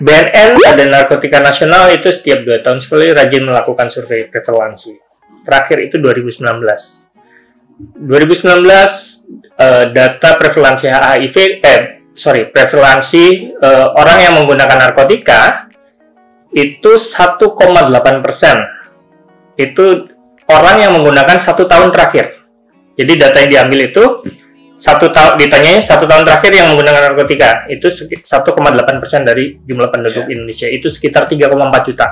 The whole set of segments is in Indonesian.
BNN, Badan Narkotika Nasional, itu setiap 2 tahun sekali rajin melakukan survei prevalensi. Terakhir itu 2019. 2019 data prevalensi HIV, prevalensi orang yang menggunakan narkotika itu 1,8%. Itu orang yang menggunakan 1 tahun terakhir. Jadi data yang diambil itu ditanyanya 1 tahun terakhir yang menggunakan narkotika itu 1,8% dari jumlah penduduk Indonesia, itu sekitar 3,4 juta.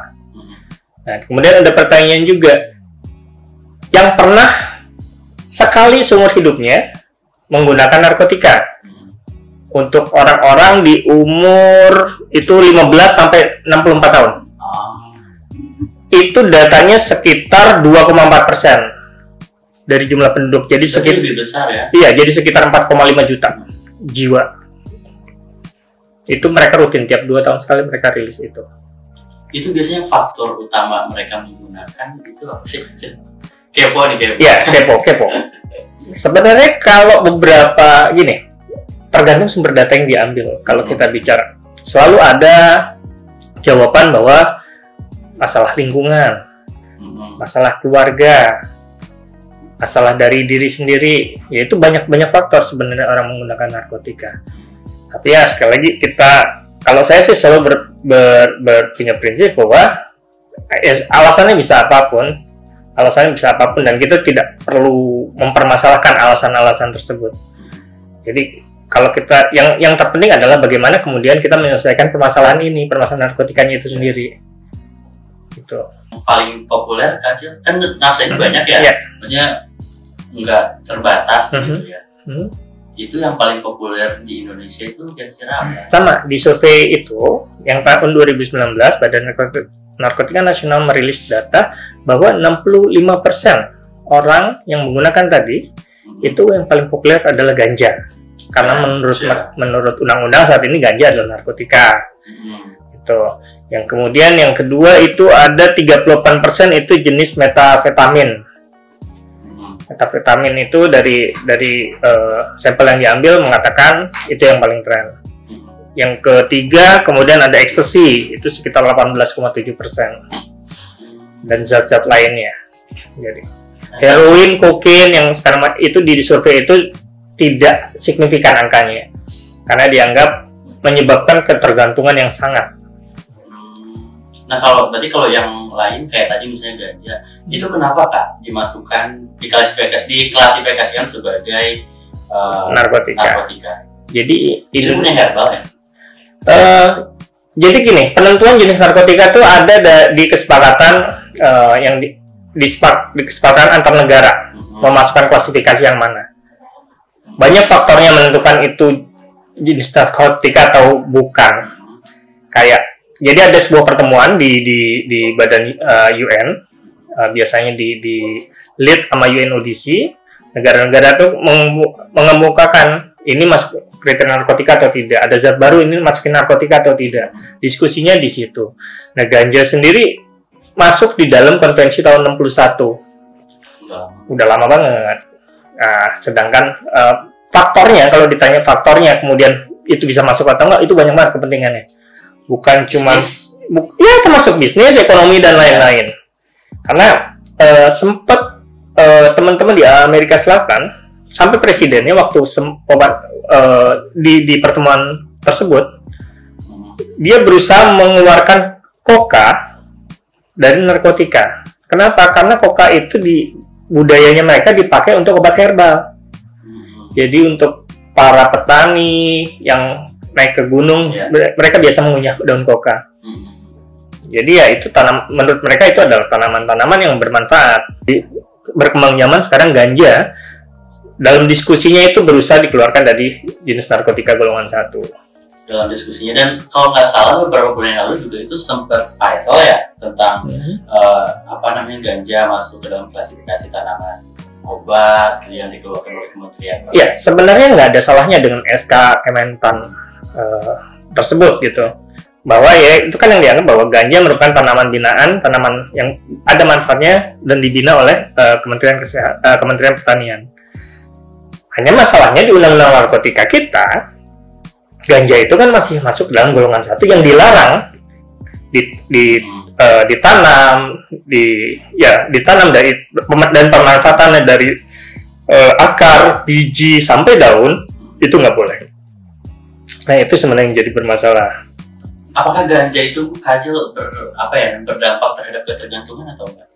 Nah, kemudian ada pertanyaan juga, yang pernah sekali seumur hidupnya menggunakan narkotika. Untuk orang-orang di umur itu 15 sampai 64 tahun. Itu datanya sekitar 2,4% dari jumlah penduduk. Jadi sekitar lebih besar ya? Iya, jadi sekitar 4,5 juta jiwa. Itu mereka rutin tiap 2 tahun sekali mereka rilis itu. Itu biasanya faktor utama mereka menggunakan itu apa sih? Kepo nih, kepo. Iya, kepo. Sebenarnya kalau beberapa gini, tergantung sumber data yang diambil. Kalau kita bicara, selalu ada jawaban bahwa masalah lingkungan, masalah keluarga, masalah dari diri sendiri, yaitu banyak faktor sebenarnya orang menggunakan narkotika. Tapi ya sekali lagi kalau saya sih selalu punya prinsip bahwa alasannya bisa apapun, dan kita tidak perlu mempermasalahkan alasan-alasan tersebut. Jadi kalau kita yang terpenting adalah bagaimana kemudian kita menyelesaikan permasalahan narkotikanya itu sendiri. Gitu. Yang paling populer kan nafsa ini banyak ya, maksudnya nggak terbatas gitu ya. Itu yang paling populer di Indonesia itu kira-kira apa? Sama, di survei itu yang tahun 2019 Badan Narkotika Nasional merilis data bahwa 65% orang yang menggunakan tadi itu yang paling populer adalah ganja. Karena menurut undang-undang saat ini ganja adalah narkotika. Itu. Yang kemudian yang kedua itu ada 38% itu jenis metafetamin. Metafetamin itu dari sampel yang diambil mengatakan itu yang paling tren. Yang ketiga kemudian ada ekstasi, itu sekitar 18,7%, dan zat-zat lainnya. Jadi heroin, kokain yang sekarang itu di survei itu tidak signifikan angkanya karena dianggap menyebabkan ketergantungan yang sangat. Nah berarti kalau yang lain kayak tadi misalnya ganja, itu kenapa Kak diklasifikasikan sebagai narkotika? Jadi itu punya herbal ya? Jadi gini, penentuan jenis narkotika itu ada di kesepakatan yang di kesepakatan antar negara memasukkan klasifikasi yang mana. Banyak faktornya menentukan itu jenis narkotika atau bukan. Jadi ada sebuah pertemuan di badan UN, biasanya di lead sama UNODC. Negara-negara itu mengemukakan ini masuk kriteria narkotika atau tidak, ada zat baru ini masukin narkotika atau tidak. Diskusinya di situ. Nah, ganja sendiri masuk di dalam konvensi tahun 61. Udah lama banget. Nah, sedangkan faktornya, kalau ditanya faktornya kemudian itu bisa masuk atau enggak, itu banyak banget kepentingannya. Bukan cuma termasuk bisnis, ekonomi dan lain-lain. Karena sempat teman-teman di Amerika Selatan sampai presidennya waktu di pertemuan tersebut dia berusaha mengeluarkan koka dari narkotika. Kenapa? Karena koka itu di budayanya mereka dipakai untuk obat herbal. Jadi untuk para petani yang naik ke gunung, mereka biasa mengunyah daun koka. Jadi ya itu menurut mereka itu adalah tanaman-tanaman yang bermanfaat. Berkembang zaman sekarang ganja dalam diskusinya itu berusaha dikeluarkan dari jenis narkotika golongan 1. Dalam diskusinya, dan kalau nggak salah beberapa bulan yang lalu juga itu sempat viral ya tentang ganja masuk ke dalam klasifikasi tanaman obat yang dikeluarkan oleh kementerian. Ya, sebenarnya nggak ada salahnya dengan SK Kementan tersebut gitu. Bahwa ya itu kan yang dianggap bahwa ganja merupakan tanaman binaan, tanaman yang ada manfaatnya dan dibina oleh Kementerian Pertanian. Hanya masalahnya di undang-undang narkotika kita ganja itu kan masih masuk dalam golongan satu yang dilarang ditanam, ditanam dari dan pemanfaatannya dari akar, biji sampai daun itu nggak boleh. Nah itu sebenarnya yang jadi bermasalah. Apakah ganja itu Kacil berdampak terhadap ketergantungan atau enggak?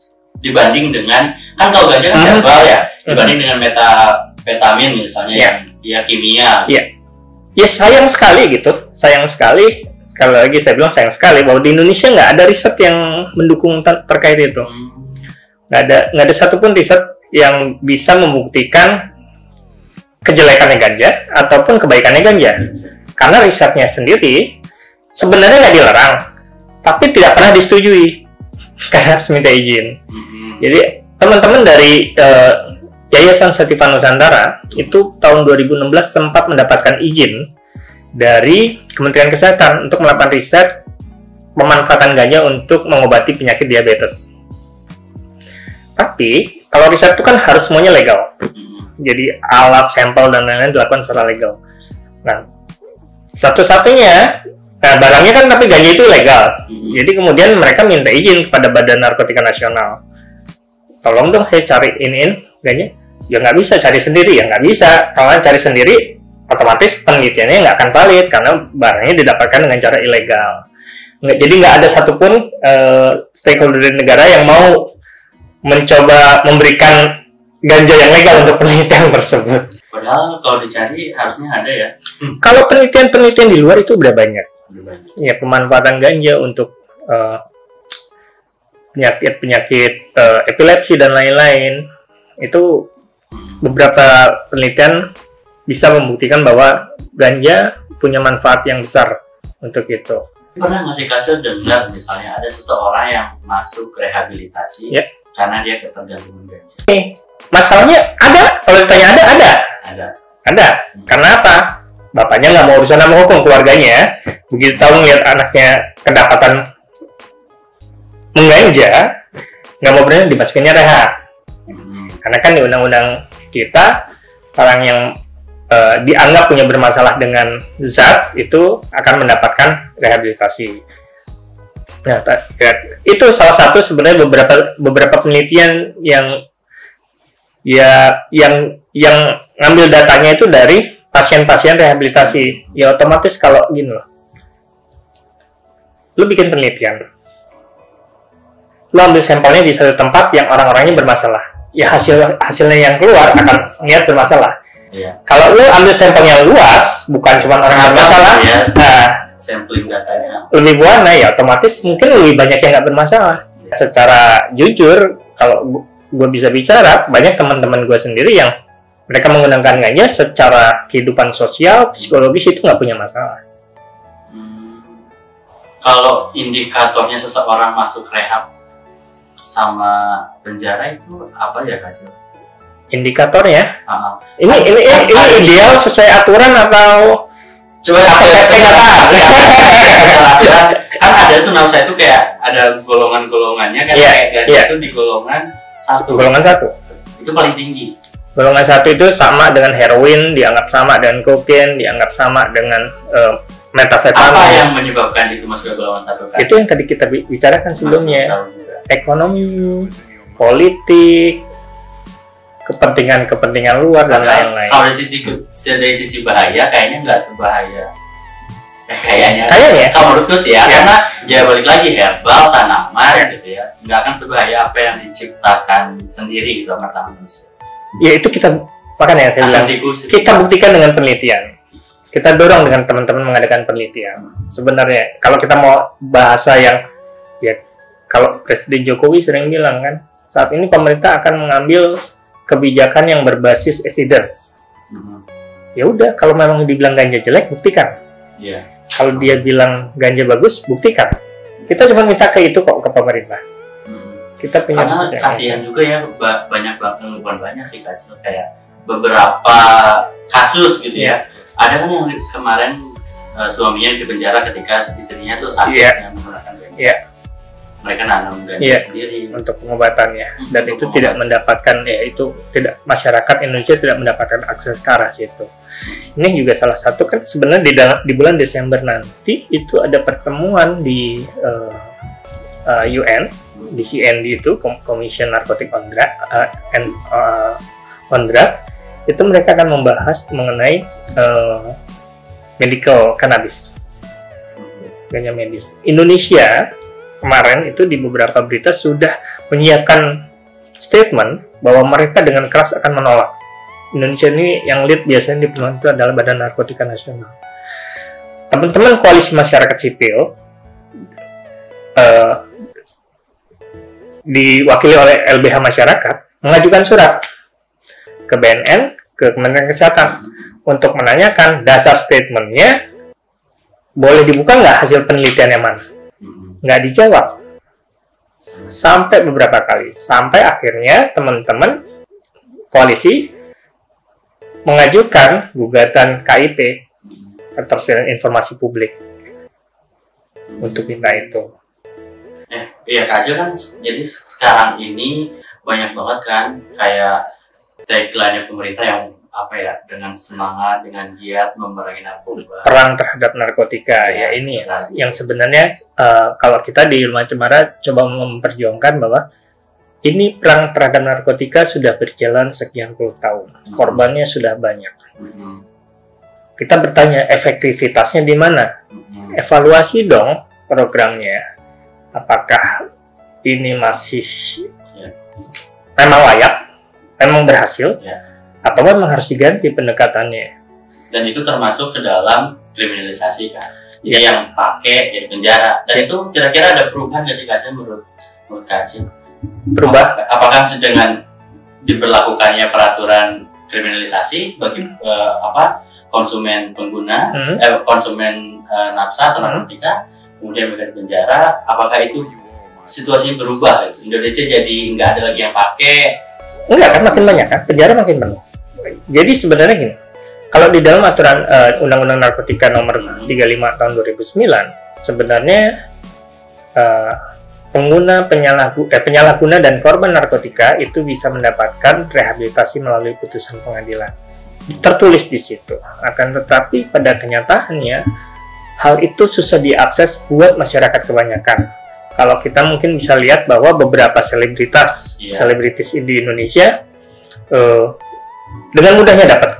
Dibanding dengan, kan kalau ganja kan herbal ya, dibanding dengan metapetamin misalnya yang dia kimia. Ya sayang sekali gitu, sayang sekali. Sekali lagi saya bilang sayang sekali bahwa di Indonesia nggak ada riset yang mendukung terkait itu. Nggak ada satupun riset yang bisa membuktikan kejelekannya ganja ataupun kebaikannya ganja. Karena risetnya sendiri sebenarnya nggak dilarang, tapi tidak pernah disetujui karena harus minta izin. Jadi teman-teman dari Yayasan Sativa Nusantara itu tahun 2016 sempat mendapatkan izin dari Kementerian Kesehatan untuk melakukan riset pemanfaatan ganja untuk mengobati penyakit diabetes. Tapi kalau riset itu kan harus semuanya legal. Jadi alat, sampel dan lain-lain dilakukan secara legal. Nah, satu-satunya barangnya kan tapi ganja itu legal. Jadi kemudian mereka minta izin kepada Badan Narkotika Nasional. Tolong dong saya cari ganja. Ya nggak bisa cari sendiri, ya nggak bisa. Kalau cari sendiri, otomatis penelitiannya nggak akan valid karena barangnya didapatkan dengan cara ilegal. Jadi nggak ada satupun stakeholder dari negara yang mau mencoba memberikan ganja yang legal untuk penelitian tersebut. Padahal kalau dicari harusnya ada ya. Kalau penelitian di luar itu udah banyak. Ya pemanfaatan ganja untuk penyakit epilepsi dan lain-lain itu beberapa penelitian bisa membuktikan bahwa ganja punya manfaat yang besar untuk itu. Pernah nggak sih Kacil dengar misalnya ada seseorang yang masuk rehabilitasi karena dia ketergantungan ganja? Masalahnya ada, kalau ditanya ada. Karena apa? Bapaknya nggak mau urusan sama hukum, keluarganya begitu tahu ngeliat anaknya kedapatan mengganja, nggak mau berani dimasukinnya rehab. Karena kan di undang-undang kita orang yang dianggap punya bermasalah dengan zat itu akan mendapatkan rehabilitasi. Nah, itu salah satu sebenarnya beberapa penelitian yang ngambil datanya itu dari pasien-pasien rehabilitasi. Ya otomatis kalau gini loh, lu bikin penelitian, lu ambil sampelnya di satu tempat yang orang-orangnya bermasalah, ya hasilnya yang keluar akan niat bermasalah. Kalau lu ambil sampelnya luas, bukan cuma orang yang bermasalah, sampling datanya lebih warna, ya otomatis mungkin lebih banyak yang nggak bermasalah. Secara jujur, kalau gue bisa bicara, banyak teman-teman gue sendiri yang mereka menggunakan ganja secara kehidupan sosial, psikologis itu nggak punya masalah. Kalau indikatornya seseorang masuk rehab sama penjara itu apa ya Kacil? Indikatornya? Ini ideal sesuai aturan atau coba kan ada tuh nama saya itu kayak ada golongan-golongannya kan kayak ganja itu di golongan 1. Golongan 1 itu paling tinggi. Golongan 1 itu sama dengan heroin, dianggap sama dengan kokain, dianggap sama dengan metafetamin. Apa yang menyebabkan itu masuk ke golongan 1 kan? Itu yang tadi kita bicarakan sebelumnya. Ekonomi, politik, kepentingan luar dan lain-lain. Kalau dari sisi bahaya kayaknya nggak sebahaya. Kayaknya. Kalau menurutku sih ya, karena ya balik lagi herbal tanaman gitu ya, nggak akan sebahaya apa yang diciptakan sendiri gitu sama tangan manusia. Ya itu kita makanya kita buktikan dengan penelitian. Kita dorong dengan teman-teman mengadakan penelitian. Sebenarnya kalau kita mau bahasa yang kalau Presiden Jokowi sering bilang kan, saat ini pemerintah akan mengambil kebijakan yang berbasis evidence. Ya udah, kalau memang dibilang ganja jelek, buktikan. Kalau dia bilang ganja bagus, buktikan. Kita cuma minta ke itu kok, ke pemerintah. Kita punya karena kasihan juga ya, bukan banyak sih Kacil, kayak beberapa kasus gitu ya. Ada kan yang kemarin suaminya di penjara ketika istrinya tuh sakit yang menggunakan ganja. mereka nanam ganja sendiri untuk pengobatannya, dan itu tidak mendapatkan, masyarakat Indonesia tidak mendapatkan akses ke arah situ. Ini juga salah satu kan sebenarnya di bulan Desember nanti itu ada pertemuan di UN, di CND itu, Commission Narcotic on Drugs, itu mereka akan membahas mengenai medical cannabis, ganja medis. Indonesia kemarin itu di beberapa berita sudah menyiapkan statement bahwa mereka dengan keras akan menolak. Indonesia ini yang lead biasanya di penuh itu adalah Badan Narkotika Nasional. Teman-teman koalisi masyarakat sipil diwakili oleh LBH Masyarakat mengajukan surat ke BNN, ke Kementerian Kesehatan untuk menanyakan dasar statementnya, boleh dibuka nggak hasil penelitiannya mana? Nggak dijawab. Sampai beberapa kali. Sampai akhirnya teman-teman koalisi mengajukan gugatan KIP, ketersediaan informasi publik, untuk minta itu. Iya Kak Acil kan, jadi sekarang ini banyak banget kan kayak tagline pemerintah yang dengan semangat, dengan giat memerangi narkoba, perang terhadap narkotika. Ini yang sebenarnya kalau kita di Ilmu Cemara coba memperjuangkan bahwa ini perang terhadap narkotika sudah berjalan sekian puluh tahun, korbannya sudah banyak. Kita bertanya efektivitasnya di mana? Evaluasi dong programnya. Apakah ini masih memang layak, memang berhasil, atau memang harus diganti pendekatannya? Dan itu termasuk ke dalam kriminalisasi kan? Jadi yang pakai jadi penjara. Dan itu kira-kira ada perubahan nggak sih Kak Acil menurut Kak Acil? Berubah? Apakah dengan diberlakukannya peraturan kriminalisasi bagi konsumen pengguna, konsumen nafsa atau narkotika, kemudian mereka di penjara, apakah itu situasinya berubah? Indonesia jadi nggak ada lagi yang pakai? Enggak kan, makin banyak kan, penjara makin penuh. Jadi sebenarnya gini, kalau di dalam aturan Undang-Undang Narkotika nomor 35 tahun 2009, sebenarnya penyalahguna dan korban narkotika itu bisa mendapatkan rehabilitasi melalui putusan pengadilan. Tertulis di situ. Akan tetapi pada kenyataannya hal itu susah diakses buat masyarakat kebanyakan. Kalau kita mungkin bisa lihat bahwa beberapa selebritis di Indonesia dengan mudahnya dapat.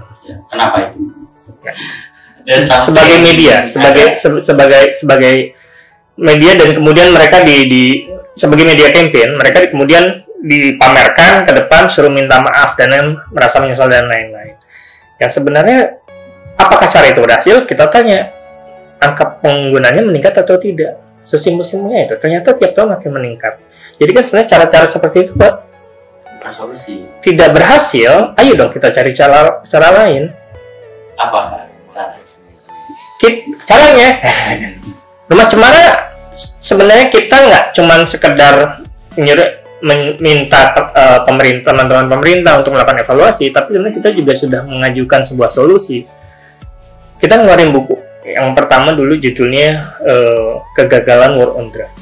Kenapa itu? Sebagai media, sebagai media, dan kemudian mereka sebagai media campaign, mereka kemudian dipamerkan ke depan, suruh minta maaf dan merasa menyesal dan lain-lain. Yang sebenarnya apakah cara itu berhasil? Kita tanya, angka penggunanya meningkat atau tidak? Sesimpel-simpelnya itu. Ternyata tiap tahun makin meningkat. Jadi kan sebenarnya cara-cara seperti itu, Pak, solusi. Tidak berhasil, ayo dong kita cari cara lain. Apa cara? Caranya, Rumah Cemara sebenarnya kita nggak cuman sekedar minta teman-teman pemerintah untuk melakukan evaluasi, tapi sebenarnya kita juga sudah mengajukan sebuah solusi. Kita ngeluarin buku. Yang pertama dulu judulnya Kegagalan War on Drugs.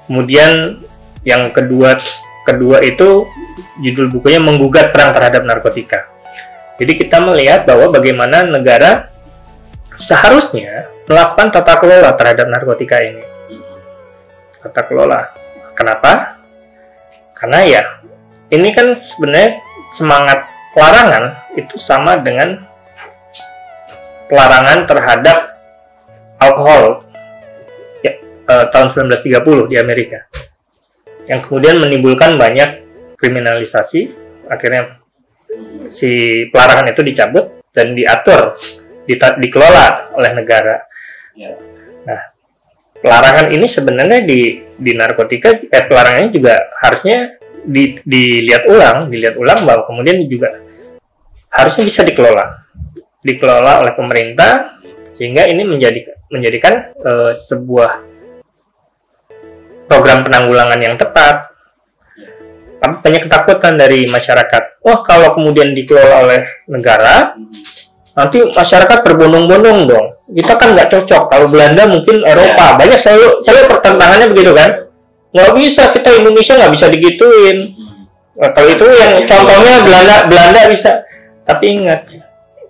Kemudian yang kedua itu judul bukunya Menggugat Perang Terhadap Narkotika. Jadi kita melihat bahwa bagaimana negara seharusnya melakukan tata kelola terhadap narkotika ini. Tata kelola. Kenapa? Karena ini kan sebenarnya semangat pelarangan itu sama dengan pelarangan terhadap alkohol tahun 1930 di Amerika, yang kemudian menimbulkan banyak kriminalisasi. Akhirnya si pelarangan itu dicabut dan diatur, dikelola oleh negara. Nah, pelarangan ini sebenarnya di narkotika, pelarangannya juga harusnya dilihat ulang bahwa kemudian juga harusnya bisa dikelola oleh pemerintah, sehingga ini menjadikan sebuah program penanggulangan yang tepat. Banyak ketakutan dari masyarakat. Kalau kemudian dikelola oleh negara, nanti masyarakat berbondong-bondong dong. Kita kan nggak cocok. Kalau Belanda mungkin Eropa. Banyak selalu pertentangannya begitu kan. Nggak bisa, kita Indonesia nggak bisa digituin. Nah, kalau itu yang contohnya Belanda bisa. Tapi ingat,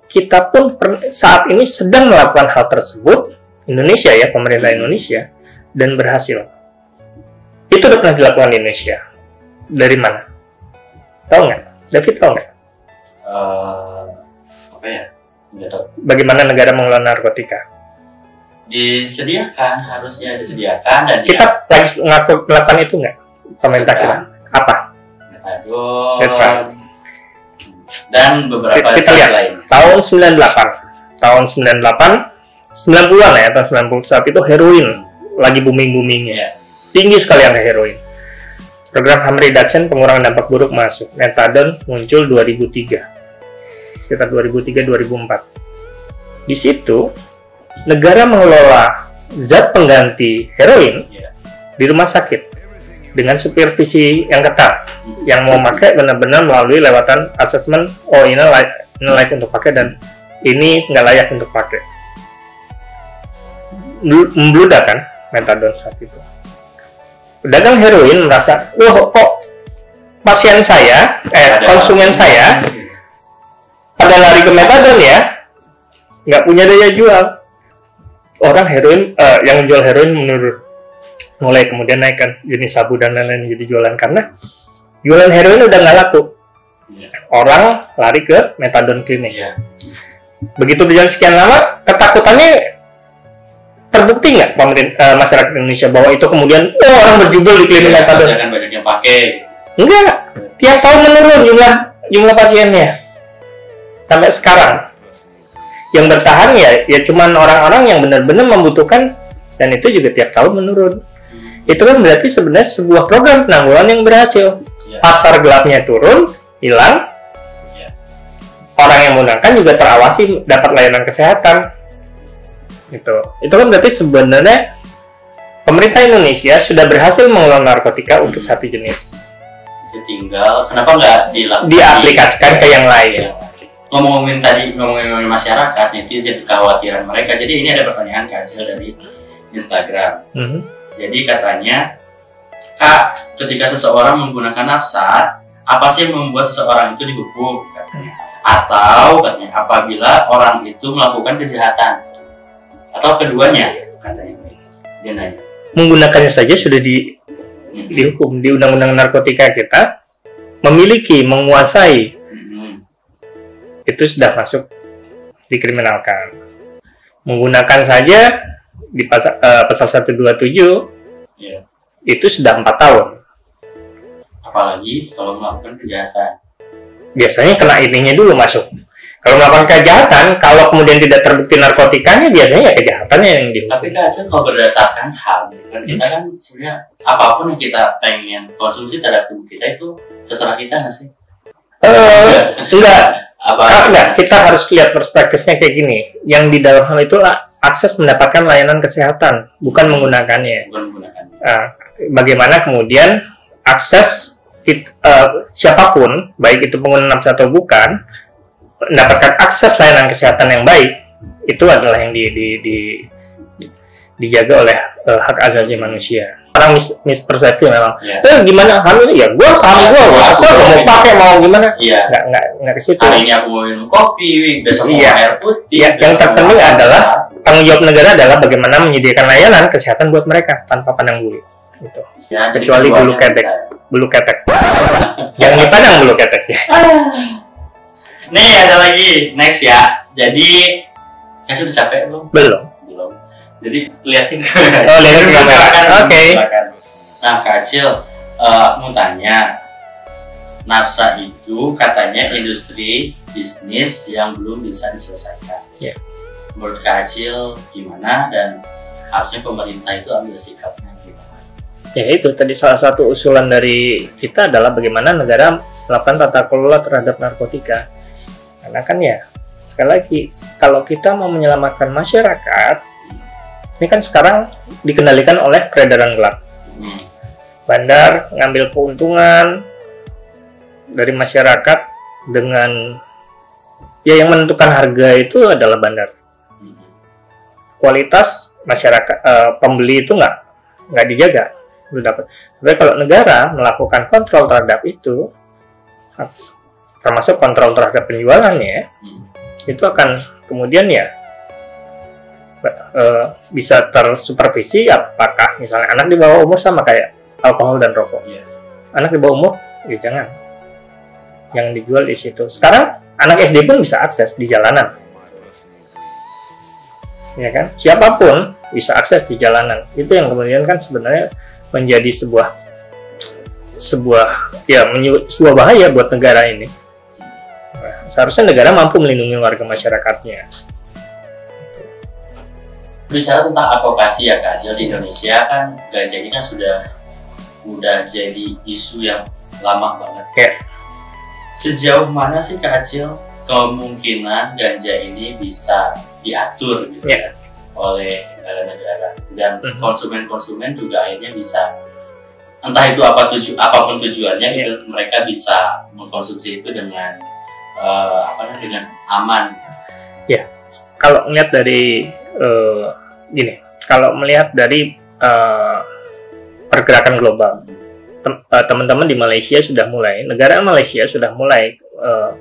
kita pun saat ini sedang melakukan hal tersebut. Indonesia ya, pemerintah Indonesia, dan berhasil. Itu udah pernah dilakukan di Indonesia. Dari mana? Tahu nggak? David tahu nggak? Apa ya? Nggak tahu. Bagaimana negara mengelola narkotika? Harusnya disediakan dan kita lagi melakukan itu nggak? Pemerintah kita apa? Metadon. That's right. Dan beberapa kita lihat lain. Tahun 90-an ya, tahun 90 saat itu heroin lagi booming-boomingnya. Tinggi sekali angka heroin. Program harm reduction, pengurangan dampak buruk masuk. Metadon muncul 2003. Sekitar 2003-2004. Di situ negara mengelola zat pengganti heroin di rumah sakit dengan supervisi yang ketat. Yang mau pakai benar-benar melalui lewatan asesmen, oh ini layak untuk pakai dan ini nggak layak untuk pakai. Membludak kan metadon saat itu. Pedagang heroin merasa, wah kok pasien saya, konsumen saya pada lari ke metadon ya, nggak punya daya jual. Orang heroin yang jual heroin menurun, mulai kemudian naikkan jenis sabu dan lain-lain jadi jualan karena jualan heroin udah nggak laku. Orang lari ke metadon klinik. Begitu berjalan sekian lama, ketakutannya terbukti nggak masyarakat Indonesia bahwa itu kemudian orang berjubel di klinik metadon? Pasti akan banyak yang pakai. Enggak, tiap tahun menurun jumlah pasiennya sampai sekarang. Yang bertahan ya cuman orang-orang yang benar-benar membutuhkan dan itu juga tiap tahun menurun. Itu kan berarti sebenarnya sebuah program penanggulangan yang berhasil. Pasar gelapnya turun, hilang. Orang yang menggunakan juga terawasi, dapat layanan kesehatan. Itu kan berarti sebenarnya pemerintah Indonesia sudah berhasil mengelola narkotika untuk satu jenis. Tinggal kenapa nggak diaplikasikan ke yang lain? Ngomongin masyarakat, netizen, kekhawatiran mereka. Jadi ini ada pertanyaan Kacil dari Instagram. Jadi katanya, Kak, ketika seseorang menggunakan nafsa, apa sih yang membuat seseorang itu dihukum? Katanya. Atau katanya apabila orang itu melakukan kejahatan, atau keduanya, katanya. Dia nanya. Menggunakannya saja sudah dihukum di Undang-Undang Narkotika kita, menguasai. Itu sudah masuk dikriminalkan. Menggunakan saja di pasal 127 itu sudah 4 tahun. Apalagi kalau melakukan kejahatan. Biasanya kena ininya dulu masuk. Kalau melakukan kejahatan, kalau kemudian tidak terbukti narkotikanya, biasanya ya kejahatannya yang dihukum. Tapi kan kalau berdasarkan HAM, kan kita kan sebenarnya apapun yang kita pengen konsumsi terhadap tubuh kita itu terserah kita nggak sih? Enggak. Kita harus lihat perspektifnya kayak gini. Yang di dalam hal itu akses mendapatkan layanan kesehatan, bukan menggunakannya. Bagaimana kemudian akses siapapun, baik itu pengguna nafsa atau bukan, mendapatkan akses layanan kesehatan yang baik, itu adalah yang dijaga oleh hak asasi manusia. Orang mispersepsi memang. Gimana hamil? Ya gue hamil mau pakai mau gimana? Nggak ke situ. Hari ini aku mau minum kopi, besok mau air putih. Yang terpenting adalah tanggung jawab negara adalah bagaimana menyediakan layanan kesehatan buat mereka tanpa pandang bulu. Gitu. Kecuali bulu ketek. Yang dipandang bulu ketek. Nih ada lagi next ya. Jadi kan sudah capek belum? Belum. Jadi liatin liatin kamera. Oke. Nah, Kak Acil mau tanya, nafsa itu katanya industri bisnis yang belum bisa diselesaikan. Menurut Kak Acil gimana dan harusnya pemerintah itu ambil sikapnya gimana? Ya itu tadi salah satu usulan dari kita adalah bagaimana negara melakukan tata kelola terhadap narkotika. Karena kan ya sekali lagi kalau kita mau menyelamatkan masyarakat, ini kan sekarang dikendalikan oleh peredaran gelap. Bandar ngambil keuntungan dari masyarakat dengan yang menentukan harga itu adalah bandar. kualitas masyarakat pembeli itu nggak dijaga, belum dapat. Tapi kalau negara melakukan kontrol terhadap itu, termasuk kontrol terhadap penjualannya, itu akan kemudian ya bisa tersupervisi apakah misalnya anak di bawah umur sama kayak alkohol dan rokok. Anak di bawah umur ya jangan dijual di situ. Sekarang anak SD pun bisa akses di jalanan, ya kan? Siapapun bisa akses di jalanan. Itu yang kemudian kan sebenarnya menjadi sebuah bahaya buat negara ini. Nah, seharusnya negara mampu melindungi warga masyarakatnya. Bicara tentang advokasi ya Kak Acil, di Indonesia kan ganja ini kan udah jadi isu yang lama banget. Ya. Sejauh mana sih Kak Acil kemungkinan ganja ini bisa diatur gitu kan oleh negara dan konsumen-konsumen juga akhirnya bisa, entah itu apapun tujuannya gitu, mereka bisa mengkonsumsi itu dengan dengan aman. Ya, kalau melihat dari kalau melihat dari pergerakan global, teman-teman di Malaysia sudah mulai, negara Malaysia sudah mulai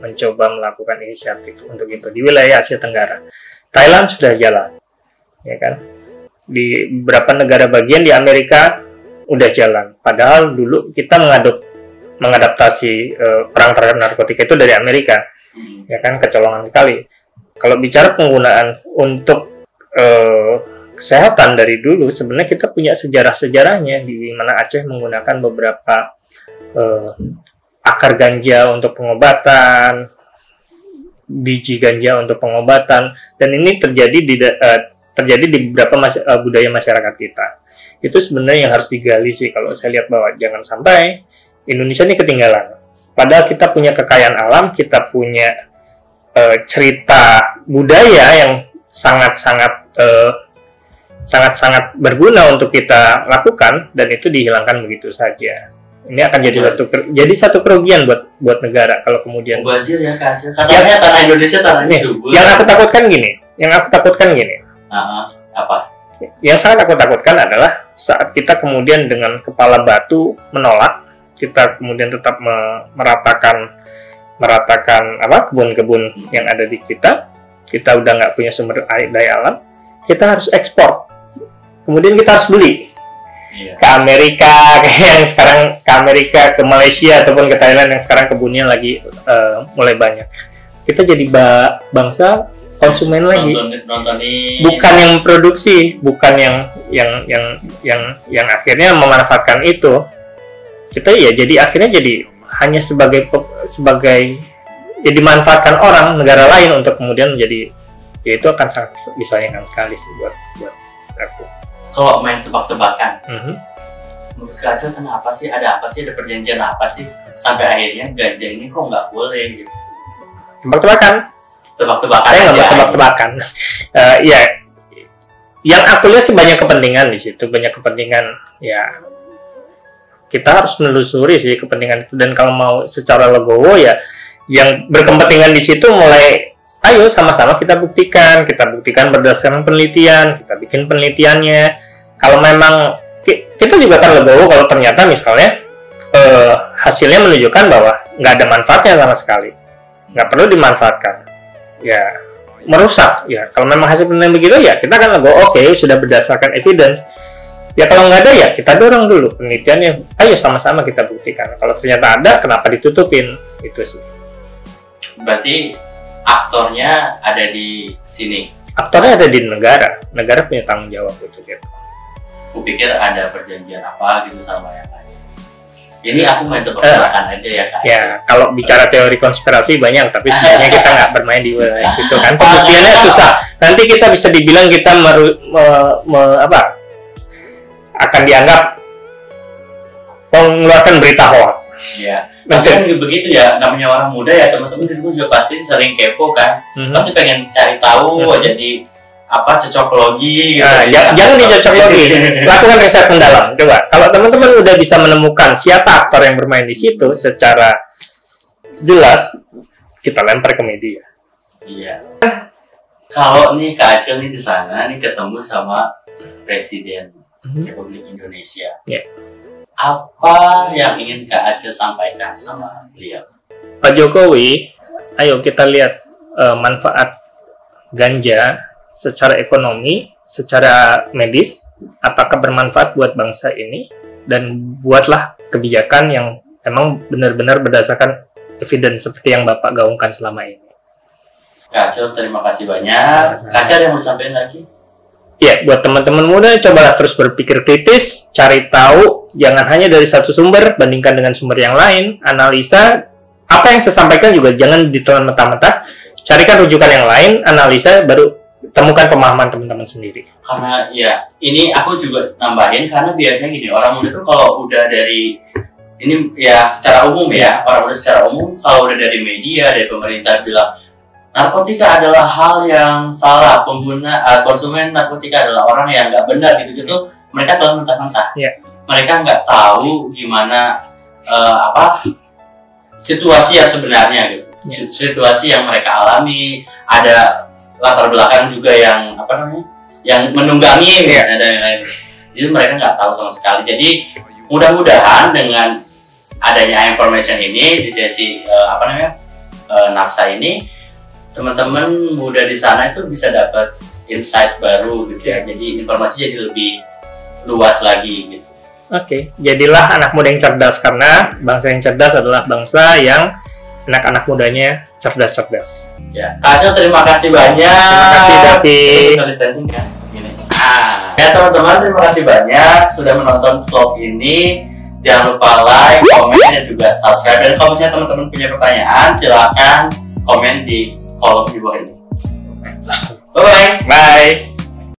mencoba melakukan inisiatif untuk itu di wilayah Asia Tenggara. Thailand sudah jalan, ya kan? Di beberapa negara bagian di Amerika udah jalan. Padahal dulu kita mengadaptasi perang terhadap narkotika itu dari Amerika, ya kan? Kecolongan sekali. Kalau bicara penggunaan untuk kesehatan dari dulu, sebenarnya kita punya sejarah-sejarahnya di mana Aceh menggunakan beberapa akar ganja untuk pengobatan, biji ganja untuk pengobatan, dan ini terjadi di beberapa budaya masyarakat kita. Itu sebenarnya yang harus digali sih kalau saya lihat, bahwa jangan sampai Indonesia ini ketinggalan. Padahal kita punya kekayaan alam, kita punya cerita budaya yang sangat-sangat berguna untuk kita lakukan, dan itu dihilangkan begitu saja. Ini akan jadi satu kerugian buat negara kalau kemudian mubazir ya Kak Acil. Katanya tanah Indonesia tanahnya subur. Yang aku takutkan gini. Apa? Yang sangat aku takutkan adalah saat kita kemudian dengan kepala batu menolak, kita kemudian tetap meratakan kebun-kebun yang ada di kita udah nggak punya sumber daya alam, kita harus ekspor, kemudian kita harus beli ke Amerika, ke Malaysia ataupun ke Thailand yang sekarang kebunnya lagi mulai banyak. Kita jadi bangsa konsumen lagi, bukan yang produksi, bukan yang akhirnya memanfaatkan itu. Kita ya akhirnya hanya sebagai ya dimanfaatkan orang negara lain untuk kemudian menjadi, ya itu akan sangat disayangkan sekali sih buat aku. Kalau main tebak-tebakan, menurut Kak Acil kenapa sih, ada perjanjian apa sih sampai akhirnya ganja ini kok nggak boleh gitu? Tebak-tebakan saya nggak mau tebak-tebakan. Ya, yang aku lihat sih banyak kepentingan di situ, ya. Kita harus menelusuri sih kepentingan itu, dan kalau mau secara legowo ya, yang berkepentingan di situ mulai, ayo sama-sama kita buktikan berdasarkan penelitian, kita bikin penelitiannya. Kalau memang kita juga kan legowo kalau ternyata misalnya hasilnya menunjukkan bahwa nggak ada manfaatnya sama sekali, nggak perlu dimanfaatkan, ya merusak ya. Kalau memang hasil penelitian begitu ya kita kan legowo, oke, sudah berdasarkan evidence. Ya kalau nggak ada ya kita dorong dulu penelitiannya, ayo sama-sama kita buktikan. Kalau ternyata ada, kenapa ditutupin? Itu sih. Berarti aktornya ada di sini. Aktornya ada di negara punya tanggung jawab untuk itu. Aku pikir ada perjanjian apa gitu sama yang lain. Ini aku main tebak-tebakan aja ya Kak. Ya, kalau bicara teori konspirasi banyak, tapi sebenarnya kita nggak bermain di wilayah situ kan. Pembuktiannya susah. Nanti kita bisa dibilang kita akan dianggap mengeluarkan berita hoax. Iya. Tapi begitu ya, namanya orang muda ya teman-teman di rumah juga pasti sering kepo kan. Pasti pengen cari tahu jadi cocoklogi gitu. Jangan dicocoklogi. Lakukan riset mendalam. Coba kalau teman-teman udah bisa menemukan siapa aktor yang bermain di situ secara jelas, kita lempar ke media. Iya. Kalau nih Kak Acil nih di sana nih ketemu sama Presiden Republik Indonesia, apa yang ingin Kak Acil sampaikan sama beliau? Pak Jokowi, ayo kita lihat manfaat ganja secara ekonomi, secara medis, apakah bermanfaat buat bangsa ini, dan buatlah kebijakan yang memang benar-benar berdasarkan evidence seperti yang Bapak gaungkan selama ini. Kak Acil, terima kasih banyak. Kak Acil ada yang mau disampaikan lagi? Ya, buat teman-teman muda, cobalah terus berpikir kritis, cari tahu, jangan hanya dari satu sumber, bandingkan dengan sumber yang lain, analisa, apa yang saya sampaikan juga jangan ditelan mentah-mentah, carikan rujukan yang lain, analisa, baru temukan pemahaman teman-teman sendiri. Karena ya, ini aku juga nambahin, karena biasanya gini, orang muda tuh kalau udah dari, ini ya secara umum ya, orang muda secara umum, kalau udah dari media, dari pemerintah bilang, narkotika adalah hal yang salah, konsumen narkotika adalah orang yang nggak benar gitu-gitu, mereka telah mentah-mentah. Mereka nggak tahu gimana situasi yang sebenarnya gitu, situasi yang mereka alami, ada latar belakang juga yang yang menunggangi misalnya dan lain-lain. Jadi mereka nggak tahu sama sekali. Jadi mudah-mudahan dengan adanya information ini di sesi Nafsa ini, teman-teman muda di sana itu bisa dapat insight baru gitu ya. Jadi informasi jadi lebih luas lagi gitu. Oke, jadilah anak muda yang cerdas, karena bangsa yang cerdas adalah bangsa yang anak-anak mudanya cerdas-cerdas. Ya, Kak Acil, terima kasih banyak. Terima kasih, David. Social distancing ya. Gini. Ya teman-teman, terima kasih banyak sudah menonton vlog ini. Jangan lupa like, komen, dan juga subscribe. Dan kalau misalnya teman-teman punya pertanyaan, silakan komen di kolom di bawah ini. Bye-bye. Bye.